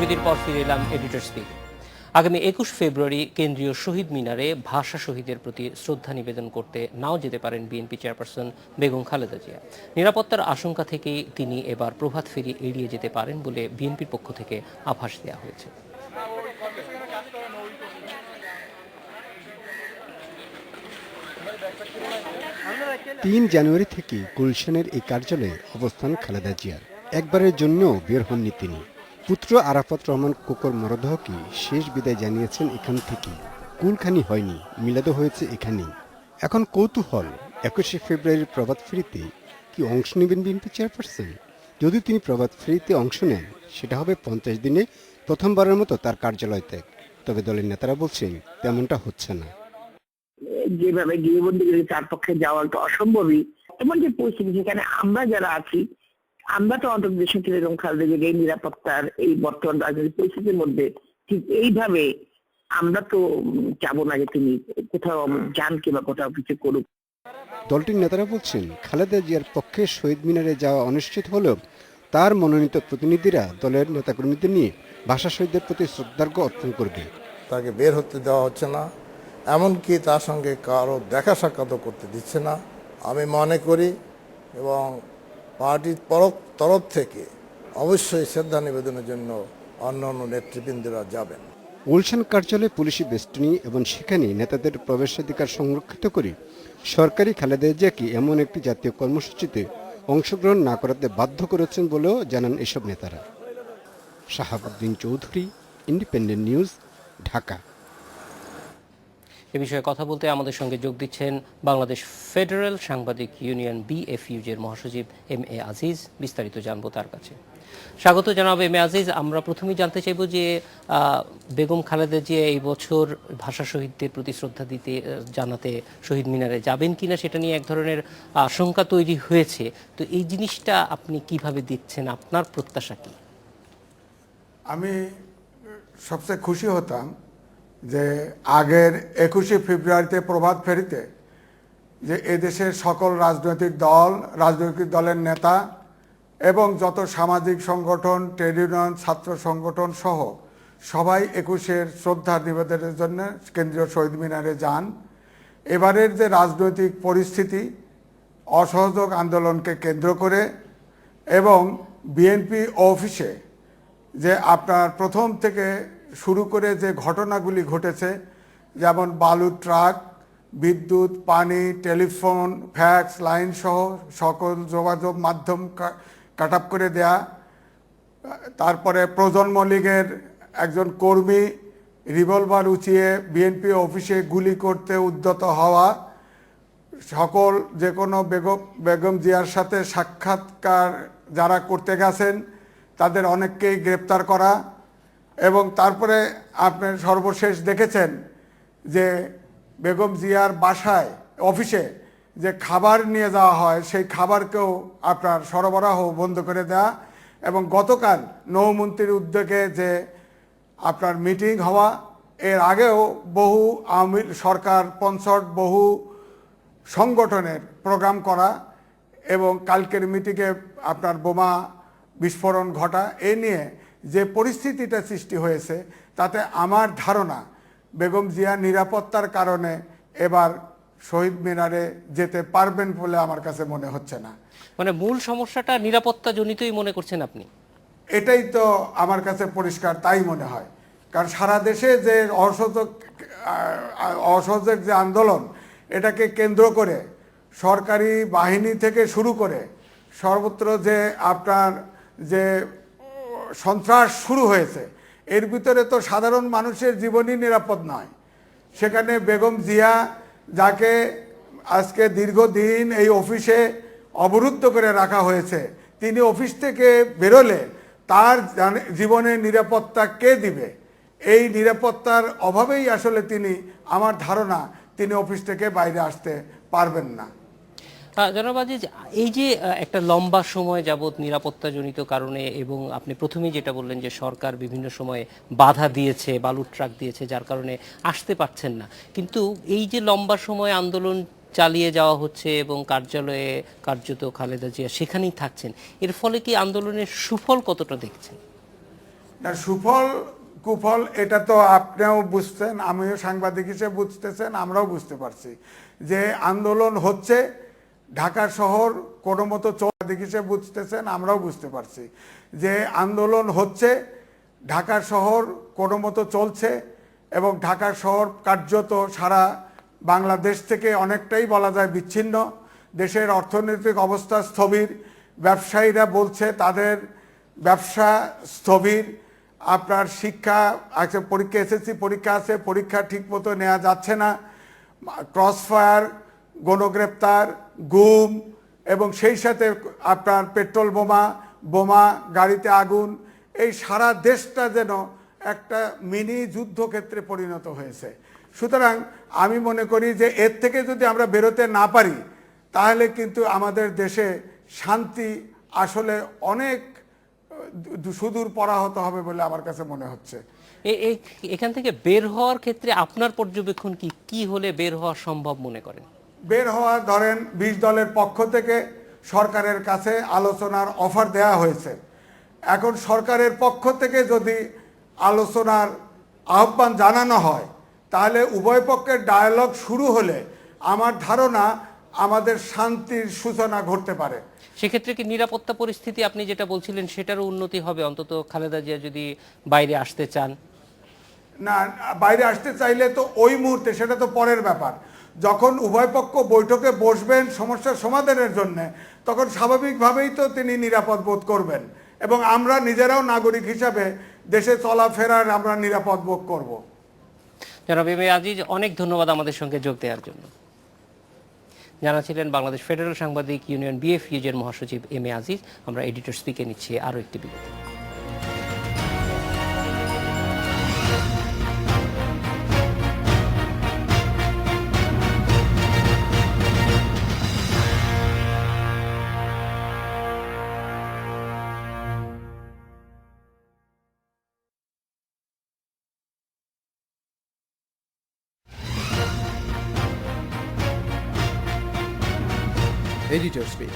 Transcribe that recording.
বিরতির পর ফিরে এলাম এডিটর স্পিকে। আগামী ২১ ফেব্রুয়ারি কেন্দ্রীয় শহীদ মিনারে ভাষা শহীদের প্রতি শ্রদ্ধা নিবেদন করতে নাও যেতে পারেন বিএনপি চেয়ারপারসন বেগম খালেদা জিয়া। নিরাপত্তার আশঙ্কা থেকেই তিনি এবার প্রভাত ফেরি এড়িয়ে যেতে পারেন বলে বিএনপির পক্ষ থেকে আভাস দেওয়া হয়েছে। ৩ জানুয়ারি থেকে গুলশানের এই কার্যালয়ে অবস্থান খালেদা জিয়ার। একবারের জন্যও বের হননি তিনি। পুত্র আরাফাত রহমান কোকর মরদেহকে শেষ বিদায় জানিয়েছেন এখান থেকেই। কুলখানি হয়নি, মিলাদও হয়েছে এখানেই। এখন কৌতূহল, ২১শে ফেব্রুয়ারির প্রভাত ফেরিতে কি অংশ নেবেন বিএনপি চেয়ারপারসন? যদি তিনি প্রভাত ফেরিতে অংশ নেন, সেটা হবে ৫০ দিনে প্রথমবারের মতো তার কার্যালয় ত্যাগ। তবে দলের নেতারা বলছেন তেমনটা হচ্ছে না। যেভাবে গৃহবন্দী তার পক্ষে যাওয়া তো অসম্ভবই। এমন যে পরিস্থিতি, সেখানে আমরা যারা আছি, আমরা তো অন্তত দেশের বেগম খালেদা জিয়ার এই নিরাপত্তার এই বর্তমান রাজনৈতিক পরিস্থিতির মধ্যে ঠিক এইভাবে আমরা তো চাবো না যে তিনি কোথাও যান কিংবা কোথাও কিছু করুক। দলটির নেতারা বলছেন খালেদা জিয়ার পক্ষে শহীদ মিনারে যাওয়া অনিশ্চিত হলেও তার মনোনীত প্রতিনিধিরা দলের নেতাকর্মীদের নিয়ে ভাষা শহীদদের প্রতি শ্রদ্ধার্ঘ্য অর্পণ করবে। তাকে বের হতে দেওয়া হচ্ছে না, এমনকি তার সঙ্গে কারো দেখা সাক্ষাৎও করতে দিচ্ছে না। আমি মনে করি এবং পার্টির তরফ থেকে অবশ্যই শ্রদ্ধা নিবেদনের জন্য অন্যান্য নেতৃবৃন্দরা যাবেন। গুলশান কার্যালয়ে পুলিশি বেষ্টনী এবং সেখানে নেতাদের প্রবেশাধিকার সংরক্ষিত করে সরকারি খালেদা জিয়াকে এমন একটি জাতীয় কর্মসূচিতে অংশগ্রহণ না করাতে বাধ্য করেছেন বলেও জানান এসব নেতারা। Shahabuddin Chowdhury, Independent News, Dhaka. এ বিষয়ে কথা বলতে আমাদের সঙ্গে যোগ দিচ্ছেন বাংলাদেশ ফেডারেল সাংবাদিক ইউনিয়ন বিএফইউজের মহাসচিব এম এ আজিজ। বিস্তারিত জানবো তার কাছে। স্বাগত জানাবো এম এ আজিজ। আমরা প্রথমেই জানতে চাইব যে বেগম খালেদা জিয়া এই বছর ভাষা শহীদদের প্রতি শ্রদ্ধা জানাতে শহীদ মিনারে যাবেন কিনা সেটা নিয়ে এক ধরনের আশঙ্কা তৈরি হয়েছে। তো এই জিনিসটা আপনি কিভাবে দেখছেন, আপনার প্রত্যাশা কি? আমি সবচেয়ে খুশি হতাম যে আগের ২১শে ফেব্রুয়ারিতে প্রভাত ফেরিতে যে এদেশের সকল রাজনৈতিক দলের নেতা এবং যত সামাজিক সংগঠন, ট্রেড ইউনিয়ন, ছাত্র সংগঠন সহ সবাই ২১শে শ্রদ্ধা নিবেদনের জন্য কেন্দ্রীয় শহীদ মিনারে যান। এবারের যে রাজনৈতিক পরিস্থিতি, অসহযোগ আন্দোলনকে কেন্দ্র করে এবং বিএনপি অফিসে যে আপনার প্রথম থেকে শুরু করে যে ঘটনাগুলি ঘটেছে, যেমন বালু ট্রাক, বিদ্যুৎ, পানি, টেলিফোন, ফ্যাক্স লাইন সহ সকল যোগাযোগ মাধ্যম কাট আপ করে দেয়া, তারপরে প্রজন্ম লীগের একজন কর্মী রিভলভার উঁচিয়ে বিএনপি অফিসে গুলি করতে উদ্যত হওয়া, সকল যে কোনো বেগম জিয়ার সাথে সাক্ষাৎকার যারা করতে গেছেন তাদের অনেককেই গ্রেপ্তার করা, এবং তারপরে আপনি সর্বশেষ দেখেছেন যে বেগম জিয়ার বাসায় অফিসে যে খাবার নিয়ে যাওয়া হয় সেই খাবারকেও আপনার সরবরাহ বন্ধ করে দেওয়া, এবং গতকাল নৌমন্ত্রীর উদ্যোগে যে আপনার মিটিং হওয়া, এর আগেও বহু আওয়ামী সরকার স্পন্সর্ড বহু সংগঠনের প্রোগ্রাম করা এবং কালকের মিটিংয়ে আপনার বোমা বিস্ফোরণ ঘটা, এ নিয়ে যে পরিস্থিতিটা সৃষ্টি হয়েছে তাতে আমার ধারণা বেগম জিয়া নিরাপত্তার কারণে এবার শহীদ মিনারে যেতে পারবেন বলে আমার কাছে মনে হচ্ছে না। মানে মূল সমস্যাটা নিরাপত্তা জনিতই মনে করছেন আপনি? এটাই তো আমার কাছে পরিষ্কার তাই মনে হয়, কারণ সারা দেশে যে অসহযোগ যে আন্দোলন, এটাকে কেন্দ্র করে সরকারি বাহিনী থেকে শুরু করে সর্বত্র যে আপনার যে সন্ত্রাস শুরু হয়েছে, এর ভিতরে তো সাধারণ মানুষের জীবনই নিরাপদ নয়। সেখানে বেগম জিয়া, যাকে আজকে দীর্ঘদিন এই অফিসে অবরুদ্ধ করে রাখা হয়েছে, তিনি অফিস থেকে বেরোলে তার জীবনের নিরাপত্তা কে দিবে? এই নিরাপত্তার অভাবেই আসলে তিনি, আমার ধারণা, তিনি অফিস থেকে বাইরে আসতে পারবেন না। জনাব আজিজ, এই যে একটা লম্বা সময় যাবৎ নিরাপত্তাজনিত কারণে, এবং আপনি প্রথমেই যেটা বললেন যে সরকার বিভিন্ন সময়ে বাধা দিয়েছে, বালুর ট্রাক দিয়েছে, যার কারণে আসতে পারছেন না, কিন্তু এই যে লম্বা সময় আন্দোলন চালিয়ে যাওয়া হচ্ছে এবং কার্যালয়ে কার্যত খালেদা জিয়া সেখানেই থাকছেন, এর ফলে কি আন্দোলনের সুফল কতটা দেখছেন? না, সুফল কুফল এটা তো আপনিও বুঝছেন, আমিও সাংবাদিক হিসেবে বুঝতেছেন, আমরাও বুঝতে পারছি যে আন্দোলন হচ্ছে, ঢাকা শহর কোনো মতো সাংবাদিক হিসেবে বুঝতেছেন, আমরাও বুঝতে পারছি যে আন্দোলন হচ্ছে, ঢাকা শহর কোনো মতো চলছে এবং ঢাকা শহর কার্যত সারা বাংলাদেশ থেকে অনেকটাই বলা যায় বিচ্ছিন্ন। দেশের অর্থনৈতিক অবস্থা স্থবির, ব্যবসায়ীরা বলছে তাদের ব্যবসা স্থবির, আপনার শিক্ষা আছে, পরীক্ষা এসএসসি পরীক্ষা আছে, পরীক্ষা ঠিকমতো নেওয়া যাচ্ছে না, ক্রসফায়ার, গণগ্রেপ্তার, গুম এবং সেই সাথে আপনার পেট্রোল বোমা, গাড়িতে আগুন, এই সারা দেশটা যেন একটা মিনি যুদ্ধক্ষেত্রে পরিণত হয়েছে। সুতরাং আমি মনে করি যে এর থেকে যদি আমরা বেরোতে না পারি তাহলে কিন্তু আমাদের দেশে শান্তি আসলে অনেক সুদূর পরাহত হবে বলে আমার কাছে মনে হচ্ছে। এখান থেকে বের হওয়ার ক্ষেত্রে আপনার পর্যবেক্ষণ কি হলে বের হওয়া সম্ভব মনে করেন? বের হওয়া, ধরেন 20 দলের পক্ষ থেকে সরকারের কাছে আলোচনার অফার দেওয়া হয়েছে। এখন সরকারের পক্ষ থেকে যদি আলোচনার আহ্বান জানানো হয় তাহলে উভয় পক্ষের ডায়ালগ শুরু হলে আমার ধারণা আমাদের শান্তির সূচনা ঘটতে পারে। সেক্ষেত্রে কি নিরাপত্তা পরিস্থিতি আপনি যেটা বলছিলেন সেটারও উন্নতি হবে, অন্তত খালেদা জিয়া যদি বাইরে আসতে চান? না, বাইরে আসতে চাইলে তো ওই মুহূর্তে, সেটা তো পরের ব্যাপার। যখন উভয় পক্ষ বৈঠকে বসবেন সমস্যার সমাধানের জন্য, তখন স্বাভাবিকভাবেই তো তিনি নিরাপদ বোধ করবেন এবং আমরা নিজেরাও নাগরিক হিসাবে দেশে চলাফেরার আমরা নিরাপদ বোধ করব। জনাব এম এ আজিজ, অনেক ধন্যবাদ আমাদের সঙ্গে যোগ দেওয়ার জন্য। জানাছিলেন বাংলাদেশ ফেডারেল সাংবাদিক ইউনিয়ন বিএফইউজ এর মহাসচিব এম এ আজিজ। আমরা এডিটর স্পিকে নিচ্ছি আরও একটি বিরতি। Editor's Speak.